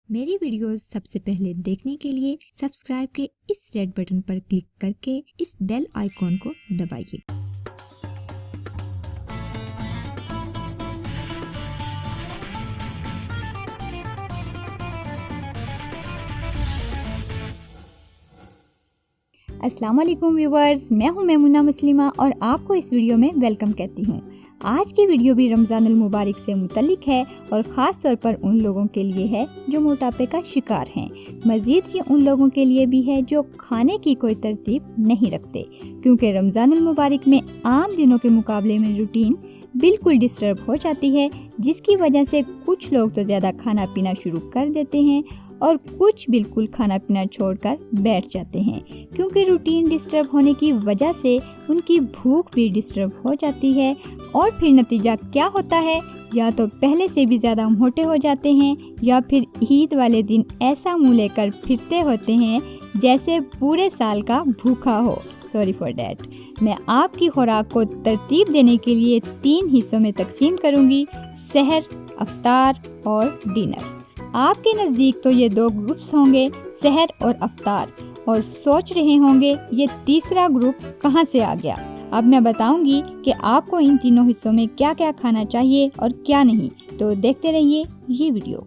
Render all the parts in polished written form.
میری ویڈیوز سب سے پہلے دیکھنے کے لیے سبسکرائب کے اس ریڈ بٹن پر کلک کر کے اس بیل آئیکن کو دبائیے۔ السلام علیکم ویورز، میں ہوں میمونہ مسلمہ اور آپ کو اس ویڈیو میں ویلکم کہتی ہوں۔ آج کی ویڈیو بھی رمضان المبارک سے متعلق ہے اور خاص طور پر ان لوگوں کے لیے ہے جو موٹاپے کا شکار ہیں۔ مزید یہ ان لوگوں کے لیے بھی ہے جو کھانے کی کوئی ترتیب نہیں رکھتے، کیونکہ رمضان المبارک میں عام دنوں کے مقابلے میں روٹین بالکل ڈسٹرب ہو جاتی ہے، جس کی وجہ سے کچھ لوگ تو زیادہ کھانا پینا شروع کر دیتے ہیں اور کچھ بالکل کھانا پینا چھوڑ کر بیٹھ جاتے ہیں، کیونکہ روٹین ڈسٹرب ہونے کی وجہ سے ان کی بھوک بھی ڈسٹرب ہو جاتی ہے۔ اور پھر نتیجہ کیا ہوتا ہے؟ یا تو پہلے سے بھی زیادہ موٹے ہو جاتے ہیں یا پھر عید والے دن ایسا منہ لے کر پھرتے ہوتے ہیں جیسے پورے سال کا بھوکا ہو۔ Sorry for that. میں آپ کی خوراک کو ترتیب دینے کے لیے 3 حصوں میں تقسیم کروں گی: سحر، افطار اور ڈنر۔ آپ کے نزدیک تو یہ 2 گروپس ہوں گے، سحر اور افطار، اور سوچ رہے ہوں گے یہ تیسرا گروپ کہاں سے آ گیا۔ اب میں بتاؤں گی کہ آپ کو ان تینوں حصوں میں کیا کیا کھانا چاہیے اور کیا نہیں، تو دیکھتے رہیے یہ ویڈیو۔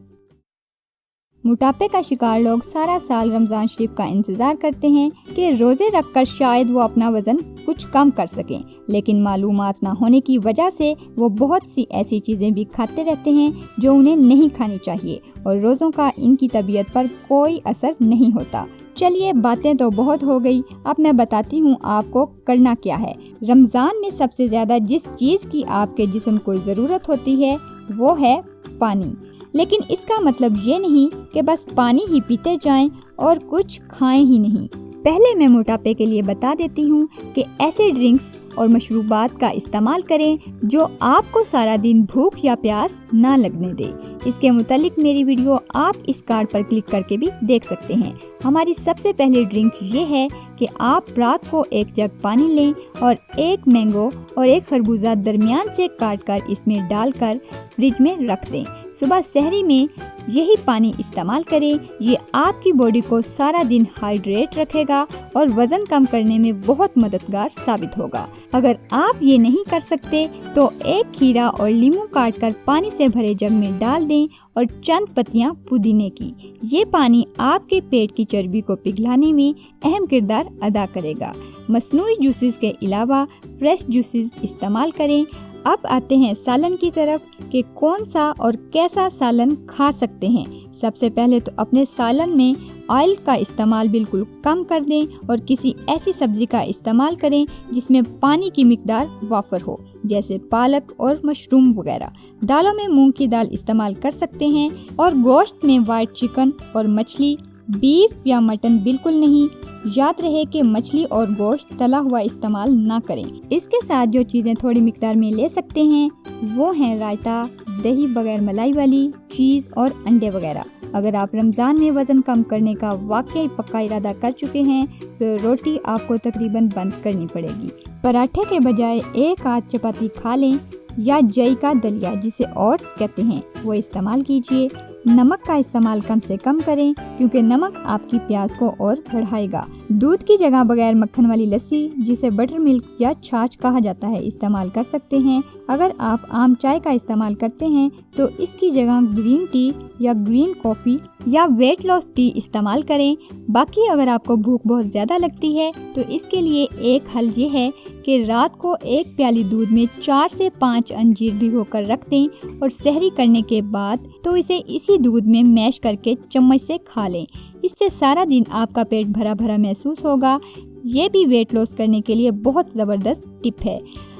موٹاپے کا شکار لوگ سارا سال رمضان شریف کا انتظار کرتے ہیں کہ روزے رکھ کر شاید وہ اپنا وزن کچھ کم کر سکیں، لیکن معلومات نہ ہونے کی وجہ سے وہ بہت سی ایسی چیزیں بھی کھاتے رہتے ہیں جو انہیں نہیں کھانی چاہیے، اور روزوں کا ان کی طبیعت پر کوئی اثر نہیں ہوتا۔ چلیے باتیں تو بہت ہو گئی، اب میں بتاتی ہوں آپ کو کرنا کیا ہے۔ رمضان میں سب سے زیادہ جس چیز کی آپ کے جسم کو ضرورت ہوتی ہے وہ ہے پانی، لیکن اس کا مطلب یہ نہیں کہ بس پانی ہی پیتے جائیں اور کچھ کھائیں ہی نہیں۔ پہلے میں موٹاپے کے لیے بتا دیتی ہوں کہ ایسے ڈرنکس اور مشروبات کا استعمال کریں جو آپ کو سارا دن بھوک یا پیاس نہ لگنے دے۔ اس کے متعلق میری ویڈیو آپ اس کارڈ پر کلک کر کے بھی دیکھ سکتے ہیں۔ ہماری سب سے پہلی ڈرنک یہ ہے کہ آپ رات کو 1 جگ پانی لیں اور 1 مینگو اور 1 خربوزہ درمیان سے کاٹ کر اس میں ڈال کر فریج میں رکھ دیں۔ صبح سحری میں یہی پانی استعمال کریں۔ یہ آپ کی باڈی کو سارا دن ہائیڈریٹ رکھے گا اور وزن کم کرنے میں بہت مددگار ثابت ہوگا۔ اگر آپ یہ نہیں کر سکتے تو 1 کھیرا اور لیموں کاٹ کر پانی سے بھرے جگ میں ڈال دیں اور چند پتیاں پودینے کی۔ یہ پانی آپ کے پیٹ کی چربی کو پگھلانے میں اہم کردار ادا کرے گا۔ مصنوعی جوسز کے علاوہ فریش جوسز استعمال کریں۔ اب آتے ہیں سالن کی طرف کہ کون سا اور کیسا سالن کھا سکتے ہیں۔ سب سے پہلے تو اپنے سالن میں آئل کا استعمال بالکل کم کر دیں اور کسی ایسی سبزی کا استعمال کریں جس میں پانی کی مقدار وافر ہو، جیسے پالک اور مشروم وغیرہ۔ دالوں میں مونگ کی دال استعمال کر سکتے ہیں، اور گوشت میں وائٹ چکن اور مچھلی، بیف یا مٹن بالکل نہیں۔ یاد رہے کہ مچھلی اور گوشت تلا ہوا استعمال نہ کریں۔ اس کے ساتھ جو چیزیں تھوڑی مقدار میں لے سکتے ہیں وہ ہیں رائتا، دہی بغیر ملائی والی، چیز اور انڈے وغیرہ۔ اگر آپ رمضان میں وزن کم کرنے کا واقعی پکا ارادہ کر چکے ہیں تو روٹی آپ کو تقریباً بند کرنی پڑے گی۔ پراٹھے کے بجائے 1 آدھ چپاتی کھا لیں، یا جئی کا دلیا جسے اوٹس کہتے ہیں وہ استعمال کیجیے۔ نمک کا استعمال کم سے کم کریں، کیونکہ نمک آپ کی پیاس کو اور بڑھائے گا۔ دودھ کی جگہ بغیر مکھن والی لسی، جسے بٹر ملک یا چھاچھ کہا جاتا ہے، استعمال کر سکتے ہیں۔ اگر آپ عام چائے کا استعمال کرتے ہیں تو اس کی جگہ گرین ٹی یا گرین کافی یا ویٹ لاس ٹی استعمال کریں۔ باقی اگر آپ کو بھوک بہت زیادہ لگتی ہے تو اس کے لیے ایک حل یہ ہے کہ رات کو 1 پیالی دودھ میں 4 سے 5 انجیر بھگو کر رکھ دیں، اور سحری کرنے کے بعد تو اسے اسی دودھ میں میش کر کے چمچ سے کھا لیں۔ اس سے سارا دن آپ کا پیٹ بھرا بھرا محسوس ہوگا۔ یہ بھی ویٹ لاس کرنے کے لیے بہت زبردست ٹپ ہے۔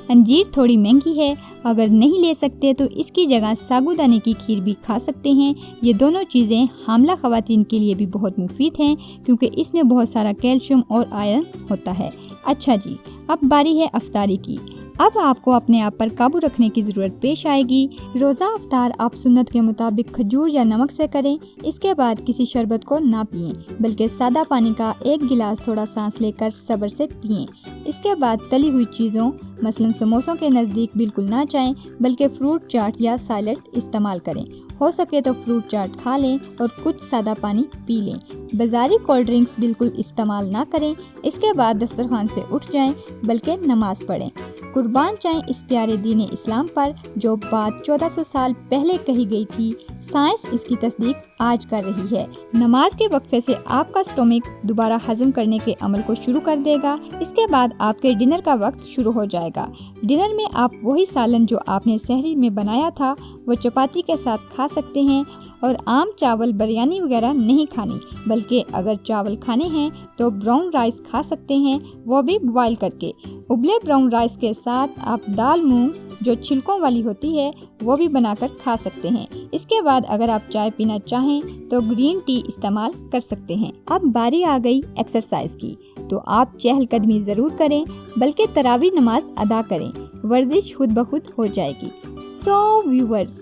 انجیر تھوڑی مہنگی ہے، اگر نہیں لے سکتے تو اس کی جگہ ساگودانے کی کھیر بھی کھا سکتے ہیں۔ یہ دونوں چیزیں حاملہ خواتین کے لیے بھی بہت مفید ہیں، کیونکہ اس میں بہت سارا کیلشیم اور آئرن ہوتا ہے۔ اچھا جی، اب باری ہے افطاری کی۔ اب آپ کو اپنے آپ پر قابو رکھنے کی ضرورت پیش آئے گی۔ روزہ افطار آپ سنت کے مطابق کھجور یا نمک سے کریں۔ اس کے بعد کسی شربت کو نہ پئیں، بلکہ سادہ پانی کا 1 گلاس تھوڑا سانس لے کر صبر سے پئیں۔ اس کے بعد تلی ہوئی چیزوں مثلا سموسوں کے نزدیک بالکل نہ جائیں، بلکہ فروٹ چاٹ یا سیلڈ استعمال کریں۔ ہو سکے تو فروٹ چاٹ کھا لیں اور کچھ سادہ پانی پی لیں۔ بازاری کولڈ ڈرنکس بالکل استعمال نہ کریں، اس کے بعد دسترخوان سے اٹھ جائیں بلکہ نماز پڑھیں۔ قربان جائیں اس پیارے دین اسلام پر جو بات 1400 سال پہلے کہی گئی تھی، سائنس اس کی تصدیق آج کر رہی ہے۔ نماز کے وقفے سے آپ کا سٹومک دوبارہ ہضم کرنے کے عمل کو شروع کر دے گا، اس کے بعد آپ کے ڈنر کا وقت شروع ہو جائے گا۔ ڈنر میں آپ وہی سالن جو آپ نے سحری میں بنایا تھا وہ چپاتی کے ساتھ کھا سکتے ہیں، اور عام چاول بریانی وغیرہ نہیں کھانی، بلکہ اگر چاول کھانے ہیں تو براؤن رائس کھا سکتے ہیں، وہ بھی بوائل کر کے۔ ابلے براؤن رائس کے ساتھ آپ دال مونگ جو چھلکوں والی ہوتی ہے وہ بھی بنا کر کھا سکتے ہیں۔ اس کے بعد اگر آپ چائے پینا چاہیں تو گرین ٹی استعمال کر سکتے ہیں۔ اب باری آ گئی ایکسرسائز کی، تو آپ چہل قدمی ضرور کریں بلکہ تراویح نماز ادا کریں، ورزش خود بخود ہو جائے گی۔ سو ویورز،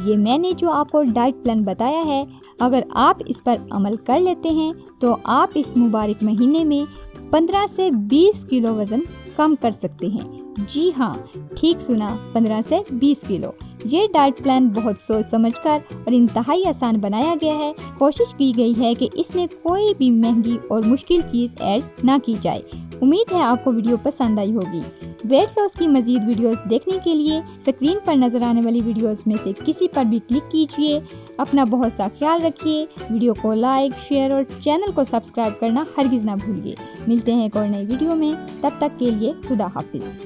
یہ میں نے جو آپ کو ڈائٹ پلان بتایا ہے، اگر آپ اس پر عمل کر لیتے ہیں تو آپ اس مبارک مہینے میں 15 سے 20 کلو وزن کم کر سکتے ہیں۔ جی ہاں، ٹھیک سنا، 15 سے 20 کلو۔ یہ ڈائٹ پلان بہت سوچ سمجھ کر اور انتہائی آسان بنایا گیا ہے۔ کوشش کی گئی ہے کہ اس میں کوئی بھی مہنگی اور مشکل چیز ایڈ نہ کی جائے۔ امید ہے آپ کو ویڈیو پسند آئی ہوگی۔ ویٹ لاس کی مزید ویڈیوز دیکھنے کے لیے اسکرین پر نظر آنے والی ویڈیوز میں سے کسی پر بھی کلک کیجیے۔ اپنا بہت سا خیال رکھیے، ویڈیو کو لائک، شیئر اور چینل کو سبسکرائب کرنا ہرگز نہ بھولیے۔ ملتے ہیں ایک اور نئی ویڈیو میں، تب تک کے لیے خدا حافظ۔